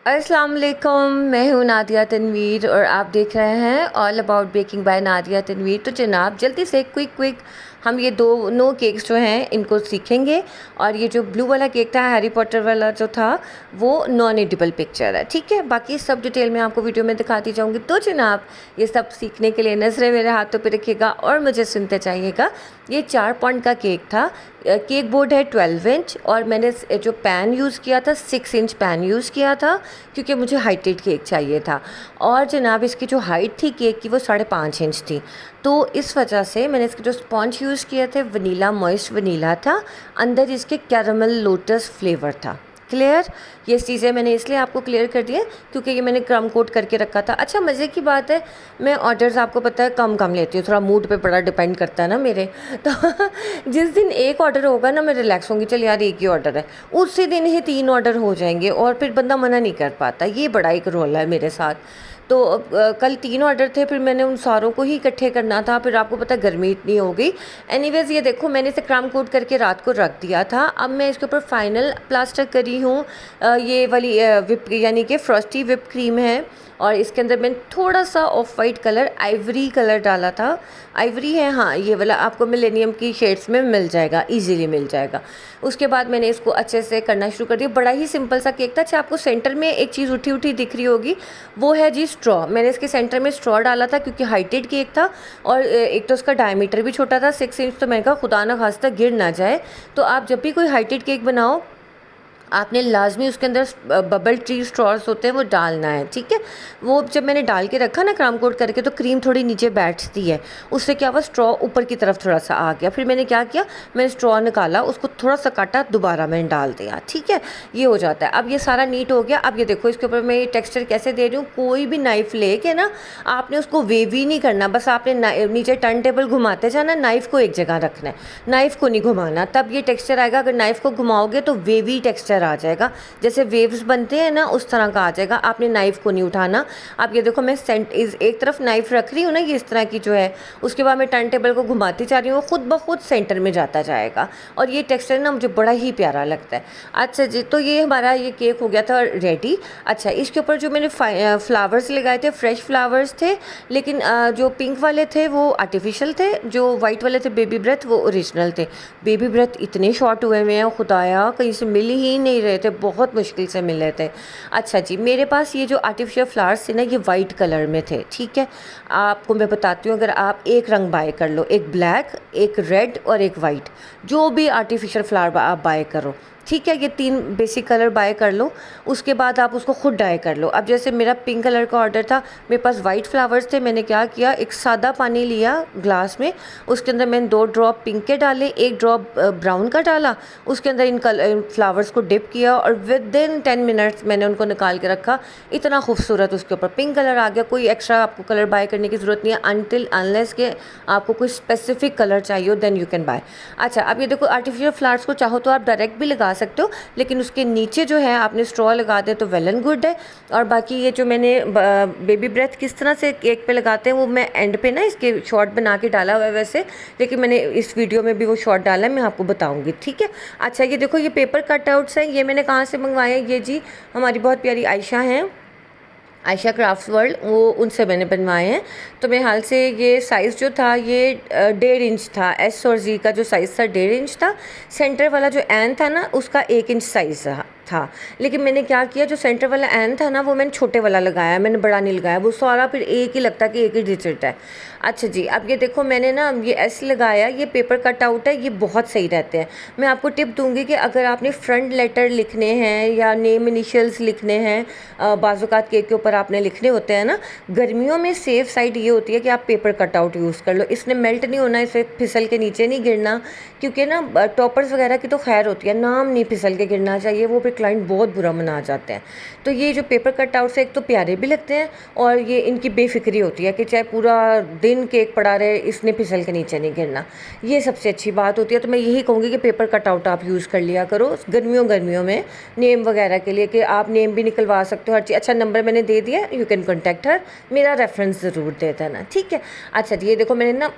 अस्सलाम वालेकुम, मैं हूँ नादिया तनवीर और आप देख रहे हैं all about baking by Nadia Tanveer. तो जनाब जल्दी से क्विक हम ये दोनों केक्स जो हैं इनको सीखेंगे। और ये जो ब्लू वाला केक था, हैरी पॉटर वाला जो था, वो नॉन एडिबल पिक्चर है, ठीक है। बाकी सब डिटेल मैं आपको वीडियो में दिखाती जाऊँगी। तो जनाब ये सब सीखने के लिए नज़रें मेरे हाथों पे रखिएगा और मुझे सुनते चाहिएगा। ये 4 पाउंड का केक था। केक बोर्ड है 12 इंच और मैंने जो पैन यूज़ किया था 6 इंच पैन यूज़ किया था, क्योंकि मुझे हाइटेड केक चाहिए था। और जनाब इसकी जो हाइट थी केक की वो 5.5 इंच थी। तो इस वजह से मैंने इसके जो स्पॉन्ज यूज़ किए थे वनीला, मॉइस्ट वनीला था। अंदर इसके कैरमल लोटस फ्लेवर था। क्लियर? ये चीज़ें मैंने इसलिए आपको क्लियर कर दिया क्योंकि ये मैंने क्रम कोट करके रखा था। अच्छा, मज़े की बात है, मैं ऑर्डर्स आपको पता है कम लेती हूँ, थोड़ा मूड पे बड़ा डिपेंड करता है ना मेरे। तो जिस दिन एक ऑर्डर होगा ना मैं रिलैक्स होंगी, चल यार एक ही ऑर्डर है, उसी दिन ही 3 ऑर्डर हो जाएंगे और फिर बंदा मना नहीं कर पाता। ये बड़ा एक रोल है मेरे साथ। तो कल 3 ऑर्डर थे, फिर मैंने उन सारों को ही इकट्ठे करना था। फिर आपको पता है गर्मी इतनी हो गई। एनीवेज ये देखो मैंने इसे क्राम कोट करके रात को रख दिया था। अब मैं इसके ऊपर फाइनल प्लास्टर करी हूँ। ये वाली विप यानी कि फ्रॉस्टी विप क्रीम है। और इसके अंदर मैंने थोड़ा सा of white colour, Ivory colour डाला था। आइवरी है, हाँ, ये वाला आपको मिलेनियम की शेड्स में मिल जाएगा, इजीली मिल जाएगा। उसके बाद मैंने इसको अच्छे से करना शुरू कर दिया। बड़ा ही सिंपल सा केक था। अच्छा, आपको सेंटर में एक चीज़ उठी उठी दिख रही होगी, वो है जी स्ट्रॉ। मैंने इसके सेंटर में स्ट्रॉ डाला था क्योंकि हाइटेड केक था और एक तो उसका डायमीटर भी छोटा था 6 इंच। तो मैंने कहा खुदा ना खास्ता गिर ना जाए। तो आप जब भी कोई हाइटेड केक बनाओ आपने लाजमी उसके अंदर बबल ट्री स्ट्रॉस होते हैं वो डालना है, ठीक है। वो जब मैंने डाल के रखा ना क्राम कोट करके, तो क्रीम थोड़ी नीचे बैठती है, उससे क्या हुआ स्ट्रॉ ऊपर की तरफ थोड़ा सा आ गया। फिर मैंने क्या किया, मैंने स्ट्रॉ निकाला, उसको थोड़ा सा काटा, दोबारा मैंने डाल दिया, ठीक है। ये हो जाता है। अब ये सारा नीट हो गया। अब ये देखो इसके ऊपर मैं ये टेक्स्चर कैसे दे रही हूँ। कोई भी नाइफ ले के ना आपने उसको वेवी नहीं करना, बस आपने नीचे टर्न टेबल घुमाते जाना, नाइफ को एक जगह रखना है, नाइफ को नहीं घुमाना, तब ये टेक्स्चर आएगा। अगर नाइफ को घुमाओगे तो वेवी टेक्स्चर आ जाएगा, जैसे वेव्स बनते हैं ना उस तरह का आ जाएगा। आपने नाइफ को नहीं उठाना। आप ये देखो मैं एक तरफ नाइफ रख रही हूँ ना, ये इस तरह की जो है, उसके बाद मैं टर्न टेबल को घुमाती जा रही हूँ, खुद ब खुद सेंटर में जाता जाएगा। और ये टेक्सचर ना मुझे बड़ा ही प्यारा लगता है। अच्छा जी, तो ये हमारा ये केक हो गया था रेडी। अच्छा, इसके ऊपर जो मैंने फ्लावर्स लगाए थे फ्रेश फ्लावर्स थे, लेकिन जो पिंक वाले थे वो आर्टिफिशियल थे, जो वाइट वाले थे बेबी ब्रेथ वो ओरिजिनल थे। बेबी ब्रेथ इतने शॉर्ट हुए हुए हैं, खुदाया कहीं से मिल ही नहीं रहे थे, बहुत मुश्किल से मिले थे। अच्छा जी, मेरे पास ये जो आर्टिफिशियल फ्लावर्स थे ना ये वाइट कलर में थे, ठीक है। आपको मैं बताती हूँ, अगर आप एक रंग बाय कर लो, एक ब्लैक, एक रेड और एक वाइट, जो भी आर्टिफिशियल फ्लावर आप बाय करो, ठीक है, ये 3 बेसिक कलर बाय कर लो। उसके बाद आप उसको खुद डाई कर लो। अब जैसे मेरा पिंक कलर का ऑर्डर था, मेरे पास वाइट फ्लावर्स थे, मैंने क्या किया, एक सादा पानी लिया ग्लास में, उसके अंदर मैंने 2 ड्रॉप पिंक के डाले, 1 ड्रॉप ब्राउन का डाला, उसके अंदर इन फ्लावर्स को डिप किया और विद इन 10 मिनट्स मैंने उनको निकाल के रखा। इतना खूबसूरत उसके ऊपर पिंक कलर आ गया। कोई एक्स्ट्रा आपको कलर बाय करने की ज़रूरत नहीं है अनटिल अनलेस के आपको कोई स्पेसिफिक कलर चाहिए हो, देन यू कैन बाय। अच्छा, अब ये देखो आर्टिफिशियल फ्लावर्स को चाहो तो आप डायरेक्ट भी लगा सकते हो, लेकिन उसके नीचे जो है आपने स्ट्रॉ लगा दे तो वेल एंड गुड है। और बाकी ये जो मैंने बेबी ब्रेथ किस तरह से केक पे लगाते हैं वो मैं एंड पे ना इसके शॉर्ट बना के डाला हुआ है वैसे, लेकिन मैंने इस वीडियो में भी वो शॉर्ट डाला है, मैं आपको बताऊंगी, ठीक है। अच्छा, ये देखो ये पेपर कटआउट्स हैं, ये मैंने कहाँ से मंगवाए हैं, ये जी हमारी बहुत प्यारी आयशा हैं, आयशा क्राफ्ट्स वर्ल्ड, वो उनसे मैंने बनवाए हैं। तो मेरे हाल से ये साइज़ जो था ये 1.5 इंच था। एस और जी का जो साइज़ था 1.5 इंच था। सेंटर वाला जो एन था ना उसका 1 इंच साइज़ था। लेकिन मैंने क्या किया, जो सेंटर वाला एन था ना वो मैंने छोटे वाला लगाया, मैंने बड़ा नहीं लगाया, वो सारा फिर एक ही लगता कि एक ही डिजिट है। अच्छा जी, अब ये देखो मैंने ना ये एस लगाया, ये पेपर कट आउट है, ये बहुत सही रहते हैं। मैं आपको टिप दूंगी कि अगर आपने फ्रंट लेटर लिखने हैं या नेम इनिशियल्स लिखने हैं, बाज़ात केक के ऊपर आपने लिखने होते हैं ना, गर्मियों में सेफ साइड ये होती है कि आप पेपर कट आउट यूज़ कर लो। इसने मेल्ट नहीं होना, इसे फिसल के नीचे नहीं गिरना, क्योंकि ना टॉपर्स वगैरह की तो खैर होती है, नाम नहीं फिसल के गिरना चाहिए, वो फिर क्लाइंट बहुत बुरा मना जाते हैं। तो ये जो पेपर कट आउट से एक तो प्यारे भी लगते हैं और ये इनकी बेफिक्री होती है कि चाहे पूरा दिन केक पड़ा रहे इसने फिसल के नीचे नहीं गिरना, ये सबसे अच्छी बात होती है। तो मैं यही कहूँगी कि पेपर कट आउट आप यूज़ कर लिया करो गर्मियों में नेम वगैरह के लिए, कि आप नेम भी निकलवा सकते हो हर चीज़। अच्छा, नंबर मैंने दे दिया, यू कैन कॉन्टैक्ट हर, मेरा रेफरेंस ज़रूर दे देना, ठीक है। अच्छा, ये देखो मैंने ना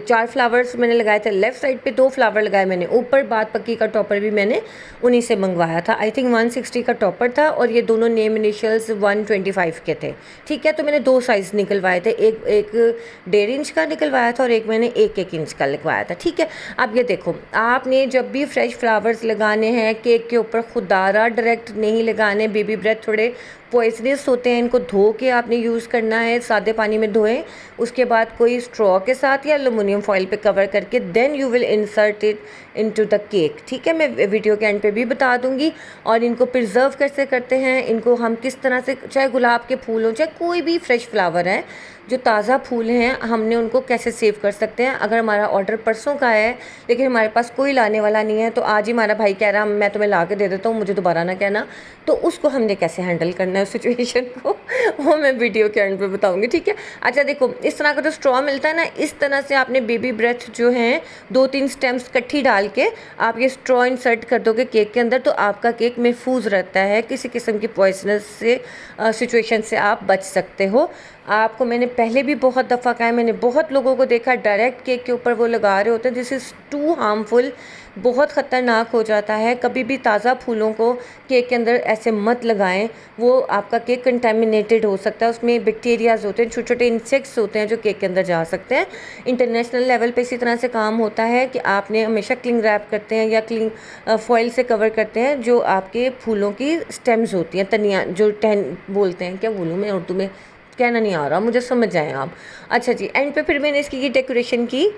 4 फ्लावर्स मैंने लगाए थे लेफ्ट साइड पे, 2 फ्लावर लगाए मैंने ऊपर, बात पक्की का टॉपर भी मैंने उन्हीं से मंगवाया था। आई थिंक थिंक 160 का टॉपर था और ये दोनों नेम इनिशियल्स 125 के थे। ठीक है, तो मैंने 2 साइज़ निकलवाए थे, एक 1.5 इंच का निकलवाया था और एक मैंने 1 इंच का लगवाया था। ठीक है, अब ये देखो, आपने जब भी फ्रेश फ्लावर्स लगाने हैं केक के ऊपर खुदारा डायरेक्ट नहीं लगाने, बेबी ब्रेथ थोड़े पॉइजनस होते हैं, इनको धो के आपने यूज़ करना है, सादे पानी में धोएं, उसके बाद कोई स्ट्रॉ के साथ या एलुमिनियम फॉइल पे कवर करके then you will insert it into the cake. ठीक है, मैं वीडियो के एंड पे भी बता दूंगी। और इनको प्रिजर्व कैसे करते हैं, इनको हम किस तरह से, चाहे गुलाब के फूल हो चाहे कोई भी फ्रेश फ्लावर है, जो ताज़ा फूल हैं, हमने उनको कैसे सेव कर सकते हैं। अगर हमारा ऑर्डर परसों का है लेकिन हमारे पास कोई लाने वाला नहीं है, तो आज ही हमारा भाई कह रहा मैं तुम्हें ला के दे देता हूँ, मुझे दोबारा ना कहना, तो उसको हमने कैसे हैंडल करना है उस सिचुएशन को वो मैं वीडियो के एंड पे बताऊंगी। ठीक है, अच्छा देखो, इस तरह का जो स्ट्रॉ मिलता है ना, इस तरह से आपने बेबी ब्रेथ जो हैं 2-3 स्टेम्स इकट्ठी डाल के आप ये स्ट्रॉ इंसर्ट कर दोगे केक के अंदर, तो आपका केक महफूज रहता है, किसी किस्म की पॉइजनस से सिचुएशन से आप बच सकते हो। आपको मैंने पहले भी बहुत दफ़ा कहा है, मैंने बहुत लोगों को देखा डायरेक्ट केक के ऊपर वो लगा रहे होते हैं, दिस इज़ टू हार्मफुल, बहुत ख़तरनाक हो जाता है। कभी भी ताज़ा फूलों को केक के अंदर ऐसे मत लगाएं, वो आपका केक कंटेमिनेटेड हो सकता है, उसमें बैक्टीरियाज होते हैं, छोटे छोटे इंसेक्ट्स होते हैं जो केक के अंदर जा सकते हैं। इंटरनेशनल लेवल पे इसी तरह से काम होता है कि आपने हमेशा क्लिंग रैप करते हैं या क्लिंग फॉइल से कवर करते हैं जो आपके फूलों की स्टेम्स होती हैं, तनिया जो टहन बोलते हैं, क्या बोलूँ मैं उर्दू में, कहना नहीं आ रहा, मुझे समझ जाएं आप। अच्छा जी, एंड पे फिर मैंने इसकी ये डेकोरेशन की,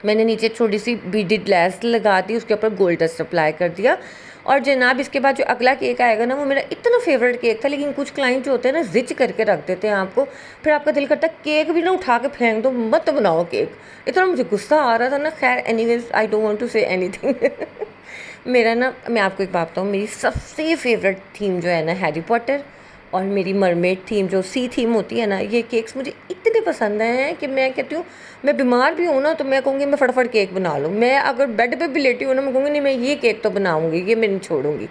मैंने नीचे छोटी सी बीडेड लेस लगा दी, उसके ऊपर गोल्ड डस्ट अप्लाई कर दिया। और जनाब इसके बाद जो अगला केक आएगा ना, वो मेरा इतना फेवरेट केक था, लेकिन कुछ क्लाइंट जो होते हैं ना रिच करके रख देते हैं आपको, फिर आपका दिल करता है केक भी ना उठा के फेंक दो, मत बनाओ केक, इतना मुझे गुस्सा आ रहा था ना। खैर anyways, I don't want to say anything मेरा ना, मैं आपको एक बात बताऊँ, मेरी सबसे फेवरेट थीम जो है ना हैरी पॉटर, और मेरी मरमेड थीम जो सी थीम होती है ना, ये केक्स मुझे इतने पसंद हैं कि मैं कहती हूँ, मैं बीमार भी हूँ ना तो मैं कहूँगी मैं फटाफट केक बना लूँ, मैं अगर बेड पे भी लेटी हूँ ना मैं कहूँगी नहीं मैं ये केक तो बनाऊँगी, ये मैं नहीं छोड़ूंगी।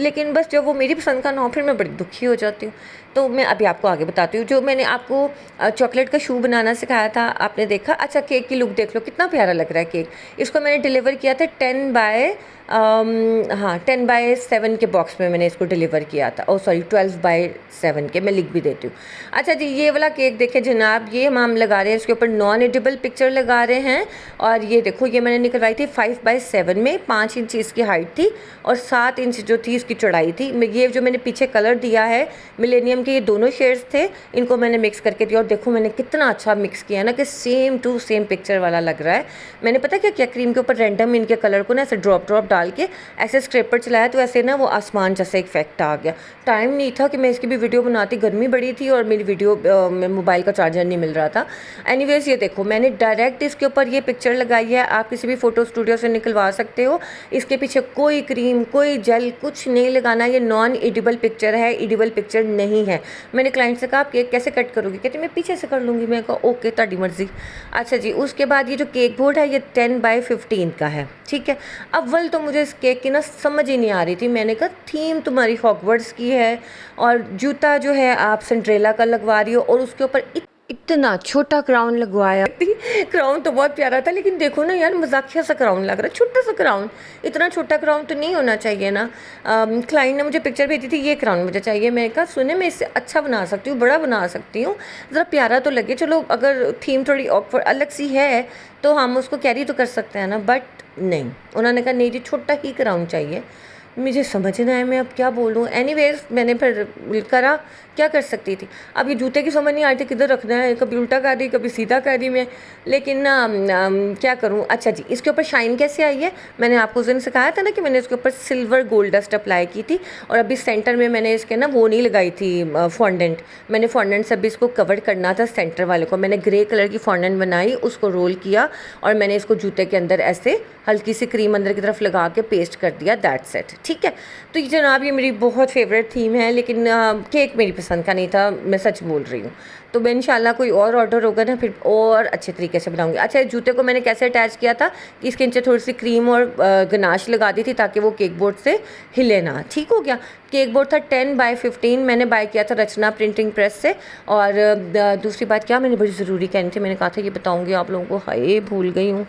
लेकिन बस जब वो मेरी पसंद का ना हो फिर मैं बड़ी दुखी हो जाती हूँ। तो मैं अभी आपको आगे बताती हूँ, जो मैंने आपको चॉकलेट का शू बनाना सिखाया था, आपने देखा। अच्छा, केक की लुक देख लो, कितना प्यारा लग रहा है केक। इसको मैंने डिलीवर किया था 10/7 के बॉक्स में मैंने इसको डिलीवर किया था। ओ सॉरी, 12/7 के, मैं लिख भी देती हूँ। अच्छा जी, ये वाला केक देखें जनाब, ये हम लगा रहे हैं, इसके ऊपर नॉन एडिबल पिक्चर लगा रहे हैं। और ये देखो, ये मैंने निकलवाई थी 5/7 में, 5 इंच इसकी हाइट थी और 7 इंच जो थी इसकी चौड़ाई थी। ये जो मैंने पीछे कलर दिया है मिलेनियम के, ये दोनों शेड्स थे, इनको मैंने मिक्स करके दिया। और देखो मैंने कितना अच्छा मिक्स किया ना कि सेम टू सेम पिक्चर वाला लग रहा है। मैंने पता क्या किया, क्रीम के ऊपर रैंडम इनके कलर को ना ऐसे ड्रॉप डाल के ऐसे स्क्रैपर चलाया, तो ऐसे ना वो आसमान जैसा इफेक्ट आ गया। टाइम नहीं था कि मैं इसकी भी वीडियो बनाती, गर्मी बड़ी थी और मेरी वीडियो में मोबाइल का चार्जर नहीं मिल रहा था। एनीवेज, ये देखो मैंने डायरेक्ट इसके ऊपर ये पिक्चर लगाई है, आप किसी भी फ़ोटो स्टूडियो से निकलवा सकते हो। इसके पीछे कोई क्रीम, कोई जेल, कुछ नहीं लगाना। ये नॉन एडिबल पिक्चर है, एडिबल पिक्चर नहीं है। मैंने क्लाइंट से कहा आप केक कैसे कट करोगे, कहते मैं पीछे से कर लूँगी। मैं कहा ओके, ਤੁਹਾਡੀ मर्जी। अच्छा जी, उसके बाद ये जो केक बोर्ड है ये 10/15 का है। ठीक है, अव्वल तो मुझे इस केक की ना समझ ही नहीं आ रही थी। मैंने कहा थीम तुम्हारी हॉगवर्ट्स की है और जूता जो है आप सिंड्रेला का लगवा रही हो और उसके ऊपर इतना छोटा क्राउन लगवाया। क्राउन तो बहुत प्यारा था, लेकिन देखो ना यार, मजाकिया सा क्राउन लग रहा है, छोटा सा क्राउन। इतना छोटा क्राउन तो नहीं होना चाहिए ना। क्लाइंट ने मुझे पिक्चर भेजी थी, ये क्राउन मुझे चाहिए। मैंने कहा सुने, मैं इससे अच्छा बना सकती हूँ, बड़ा बना सकती हूँ, ज़रा प्यारा तो लगे। चलो अगर थीम थोड़ी ऑकवर्ड अलग सी है तो हम उसको कैरी तो कर सकते हैं ना, बट नहीं, उन्होंने कहा नहीं जी, छोटा ही क्राउन चाहिए। मुझे समझ नहीं आया मैं अब क्या बोलूँ। एनीवेज, मैंने फिर करा, क्या कर सकती थी। अब ये जूते की समझ नहीं आ रही थी किधर रखना है, कभी उल्टा कर रही कभी सीधा कर रही मैं, लेकिन ना क्या करूँ। अच्छा जी, इसके ऊपर शाइन कैसे आई है, मैंने आपको उस दिन सिखाया था ना कि मैंने इसके ऊपर सिल्वर गोल्ड डस्ट अप्लाई की थी। और अभी सेंटर में मैंने इसके ना वो नहीं लगाई थी फॉन्डेंट, मैंने फॉन्डेंट से अभी इसको कवर करना था सेंटर वाले को। मैंने ग्रे कलर की फॉन्डेंट बनाई, उसको रोल किया और मैंने इसको जूते के अंदर ऐसे हल्की सी क्रीम अंदर की तरफ लगा के पेस्ट कर दिया, दैट्स इट। ठीक है, तो ये जनाब ये मेरी बहुत फेवरेट थीम है, लेकिन केक मेरी पसंद का नहीं था, मैं सच बोल रही हूँ। तो मैं इंशाल्लाह कोई और ऑर्डर होगा ना फिर और अच्छे तरीके से बनाऊंगी। अच्छा, जूते को मैंने कैसे अटैच किया था कि इसके नीचे थोड़ी सी क्रीम और गनाश लगा दी थी ताकि वो केक बोर्ड से हिले ना। ठीक हो गया। केक बोर्ड था 10/15, मैंने बाय किया था रचना प्रिंटिंग प्रेस से। और दूसरी बात क्या मैंने बड़ी ज़रूरी कहनी थी, मैंने कहा था ये बताऊँगी आप लोगों को, हाय भूल गई हूँ,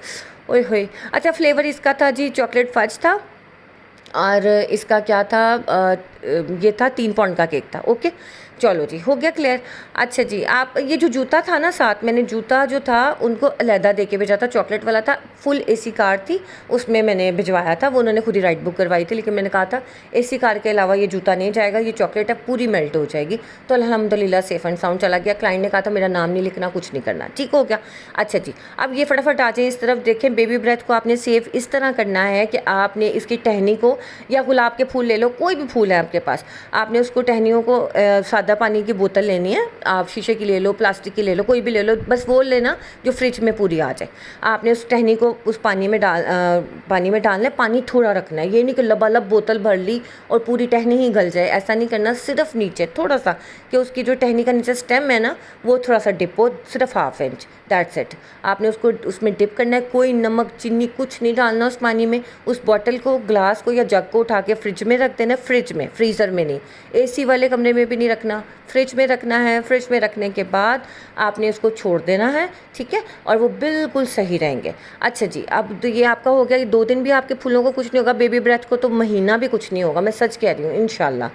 ओए होए। अच्छा, फ्लेवर इसका था जी चॉकलेट फज था और इसका क्या था, ये था 3 पाउंड का केक था। ओके, चलो जी, हो गया क्लियर। अच्छा जी, आप ये जो जूता था ना साथ, मैंने जूता जो था उनको अलहदा दे के भेजा था, चॉकलेट वाला था, फुल एसी कार थी, उसमें मैंने भिजवाया था। वो उन्होंने खुद ही राइड बुक करवाई थी, लेकिन मैंने कहा था एसी कार के अलावा ये जूता नहीं जाएगा, ये चॉकलेट है पूरी मेल्ट हो जाएगी। तो अल्हम्दुलिल्लाह सेफ एंड साउंड चला गया। क्लाइंट ने कहा था मेरा नाम नहीं लिखना, कुछ नहीं करना, ठीक हो गया। अच्छा जी, अब ये फटाफट आ जाए इस तरफ। देखें, बेबी ब्रेथ को आपने सेव इस तरह करना है कि आपने इसकी टहनी को, या गुलाब के फूल ले लो, कोई भी फूल है आपके पास, आपने उसको टहनियों को सादा पानी की बोतल लेनी है, आप शीशे की ले लो, प्लास्टिक की ले लो, कोई भी ले लो, बस वो लेना जो फ्रिज में पूरी आ जाए। आपने उस टहनी को उस पानी में डालना है। पानी थोड़ा रखना है, ये नहीं कि लबालब बोतल भर ली और पूरी टहनी ही गल जाए, ऐसा नहीं करना। सिर्फ नीचे थोड़ा सा, कि उसकी जो टहनी का नीचे स्टेम है ना, वो थोड़ा सा डिप हो, सिर्फ ½ इंच, दैट्स इट। आपने उसको उसमें डिप करना है, कोई नमक चीनी कुछ नहीं डालना उस पानी में। उस बॉटल को, ग्लास को या जग को उठा के फ्रिज में रख देना, फ्रिज में, फ्रीज़र में नहीं, एसी वाले कमरे में भी नहीं रखना, फ्रिज में रखना है। फ्रिज में रखने के बाद आपने उसको छोड़ देना है, ठीक है, और वो बिल्कुल सही रहेंगे। अच्छा जी, अब तो ये आपका हो गया कि 2 दिन भी आपके फूलों को कुछ नहीं होगा, बेबी ब्रेथ को तो महीना भी कुछ नहीं होगा, मैं सच कह रही हूँ, इंशाल्लाह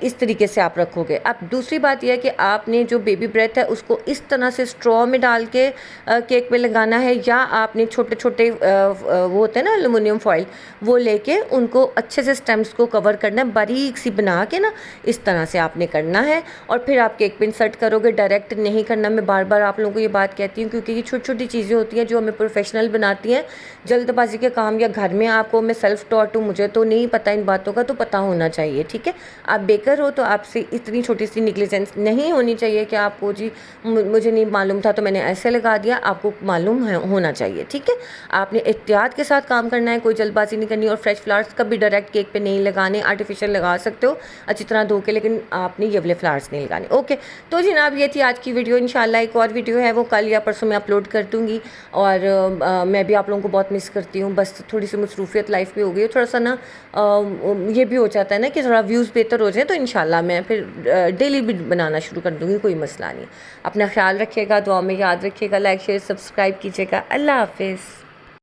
इस तरीके से आप रखोगे। अब दूसरी बात यह है कि आपने जो बेबी ब्रेथ है उसको इस तरह से स्ट्रॉ में डाल के केक पे लगाना है, या आपने छोटे छोटे वो होते हैं ना एल्युमिनियम फॉइल, वो लेके उनको अच्छे से स्टेम्स को कवर करना है, बारीक सी बना के ना, इस तरह से आपने करना है। और फिर आप केक पे इंसर्ट करोगे, डायरेक्ट नहीं करना। मैं बार बार आप लोगों को ये बात कहती हूँ, क्योंकि ये छोटी छोटी चीज़ें होती हैं जो हमें प्रोफेशनल बनाती हैं। जल्दबाजी के काम, या घर में आपको, मैं सेल्फ टॉट हूँ, मुझे तो नहीं पता इन बातों का, तो पता होना चाहिए, ठीक है। आप बेकर हो तो आपसे इतनी छोटी सी निग्लिजेंस नहीं होनी चाहिए कि आपको जी मुझे नहीं मालूम था तो मैंने ऐसे लगा दिया, आपको मालूम होना चाहिए, ठीक है। आपने एहतियात के साथ काम करना है, कोई जल्दबाजी नहीं करनी। और फ्रेश फ्लावर्स कभी डायरेक्ट केक पे नहीं लगाने, आर्टिफिशियल लगा सकते हो अच्छी तरह धो के, लेकिन आपने ये वाले फ्लावर्स नहीं लगाने। ओके, तो जनाब ये थी आज की वीडियो। इंशाल्लाह एक और वीडियो है वो कल या परसों में अपलोड कर दूँगी। और मैं भी आप लोगों को बहुत मिस करती हूँ, बस थोड़ी सी मसरूफियत लाइफ में हो गई है, थोड़ा सा ना ये भी हो जाता है ना कि थोड़ा व्यूज़ बेहतर हो जाए, तो इंशाल्लाह मैं फिर डेली भी बनाना शुरू कर दूँगी, कोई मसला नहीं। अपना ख्याल रखिएगा, दुआ में याद रखिएगा, लाइक शेयर सब्सक्राइब कीजिएगा। अल्लाह हाफिज़।